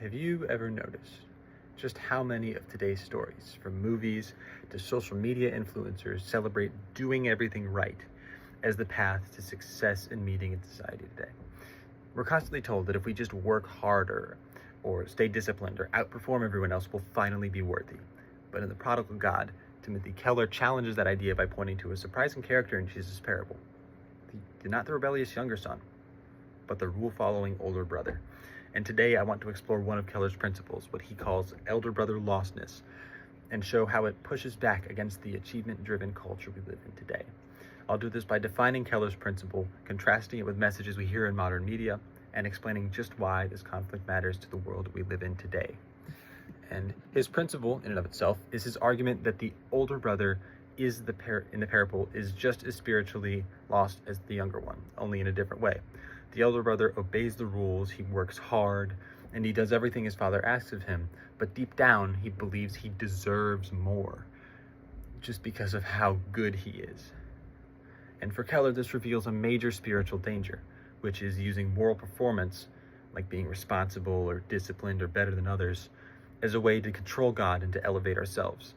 Have you ever noticed just how many of today's stories, from movies to social media influencers, celebrate doing everything right as the path to success and meeting in society today? We're constantly told that if we just work harder or stay disciplined or outperform everyone else, we'll finally be worthy. But in The Prodigal God, Timothy Keller challenges that idea by pointing to a surprising character in Jesus' parable. Not the rebellious younger son, but the rule-following older brother. And today I want to explore one of Keller's principles, what he calls elder brother lostness, and show how it pushes back against the achievement-driven culture we live in today. I'll do this by defining Keller's principle, contrasting it with messages we hear in modern media, and explaining just why this conflict matters to the world we live in today. And his principle, in and of itself, is his argument that the older brother in the parable is just as spiritually lost as the younger one, only in a different way. The elder brother obeys the rules, he works hard, and he does everything his father asks of him, but deep down he believes he deserves more, just because of how good he is. And for Keller, this reveals a major spiritual danger, which is using moral performance, like being responsible or disciplined or better than others, as a way to control God and to elevate ourselves.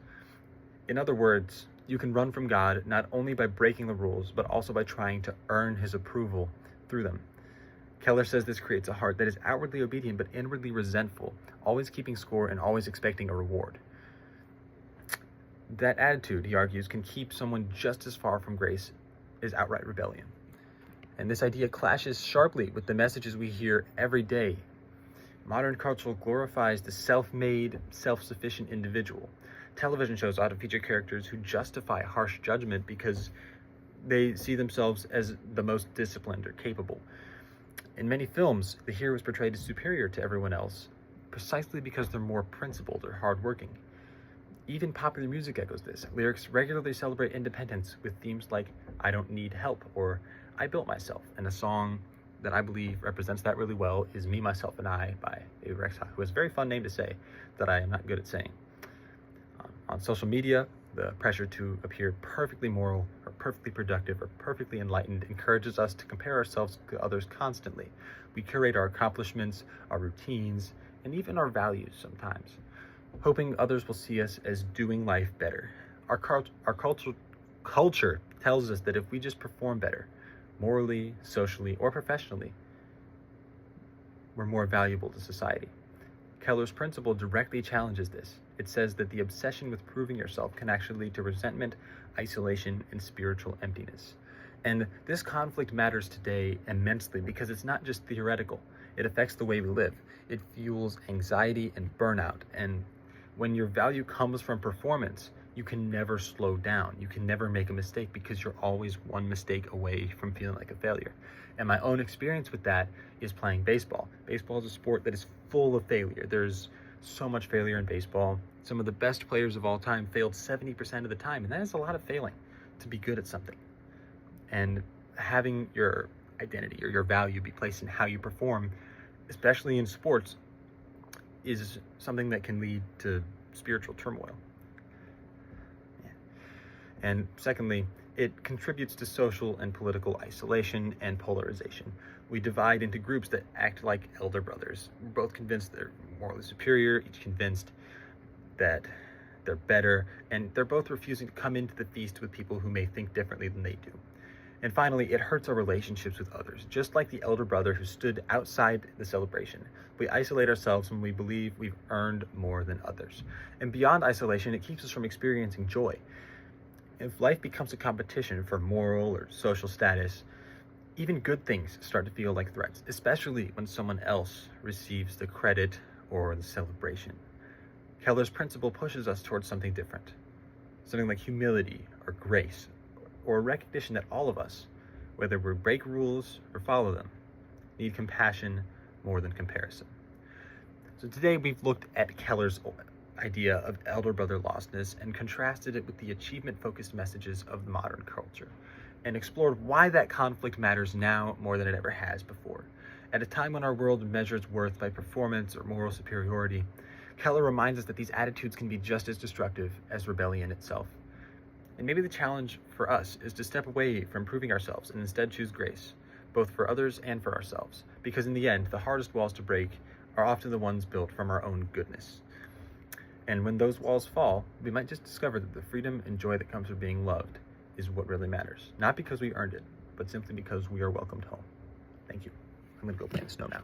In other words, you can run from God not only by breaking the rules, but also by trying to earn his approval through them. Keller says this creates a heart that is outwardly obedient but inwardly resentful, always keeping score and always expecting a reward. That attitude, he argues, can keep someone just as far from grace as outright rebellion. And this idea clashes sharply with the messages we hear every day. Modern culture glorifies the self-made, self-sufficient individual. Television shows often feature characters who justify harsh judgment because they see themselves as the most disciplined or capable. In many films, the hero is portrayed as superior to everyone else, precisely because they're more principled or hardworking. Even popular music echoes this. Lyrics regularly celebrate independence with themes like "I don't need help" or "I built myself," and a song that I believe represents that really well is "Me, Myself, and I" by Baby Rexha, who has a very fun name to say that I am not good at saying. On social media, the pressure to appear perfectly moral or perfectly productive or perfectly enlightened encourages us to compare ourselves to others constantly. We curate our accomplishments, our routines, and even our values sometimes, hoping others will see us as doing life better. Our culture tells us that if we just perform better, morally, socially, or professionally, we're more valuable to society. Keller's principle directly challenges this. It says that the obsession with proving yourself can actually lead to resentment, isolation, and spiritual emptiness. And this conflict matters today immensely because it's not just theoretical. It affects the way we live. It fuels anxiety and burnout. And when your value comes from performance, you can never slow down. You can never make a mistake because you're always one mistake away from feeling like a failure. And my own experience with that is playing baseball. Baseball is a sport that is full of failure. There's so much failure in baseball. Some of the best players of all time failed 70% of the time, and that is a lot of failing to be good at something. And having your identity or your value be placed in how you perform, especially in sports, is something that can lead to spiritual turmoil. And secondly, it contributes to social and political isolation and polarization. We divide into groups that act like elder brothers. We're both convinced they're morally superior, each convinced that they're better, and they're both refusing to come into the feast with people who may think differently than they do. And finally, it hurts our relationships with others. Just like the elder brother who stood outside the celebration, we isolate ourselves when we believe we've earned more than others. And beyond isolation, it keeps us from experiencing joy. If life becomes a competition for moral or social status, even good things start to feel like threats, especially when someone else receives the credit or the celebration. Keller's principle pushes us towards something different, something like humility or grace, or a recognition that all of us, whether we break rules or follow them, need compassion more than comparison. So today we've looked at Keller's idea of elder brother lostness and contrasted it with the achievement-focused messages of the modern culture, and explored why that conflict matters now more than it ever has before. At a time when our world measures worth by performance or moral superiority, Keller reminds us that these attitudes can be just as destructive as rebellion itself. And maybe the challenge for us is to step away from proving ourselves and instead choose grace, both for others and for ourselves, because in the end, the hardest walls to break are often the ones built from our own goodness. And when those walls fall, we might just discover that the freedom and joy that comes from being loved is what really matters. Not because we earned it, but simply because we are welcomed home. Thank you. I'm going to go play in the snow now.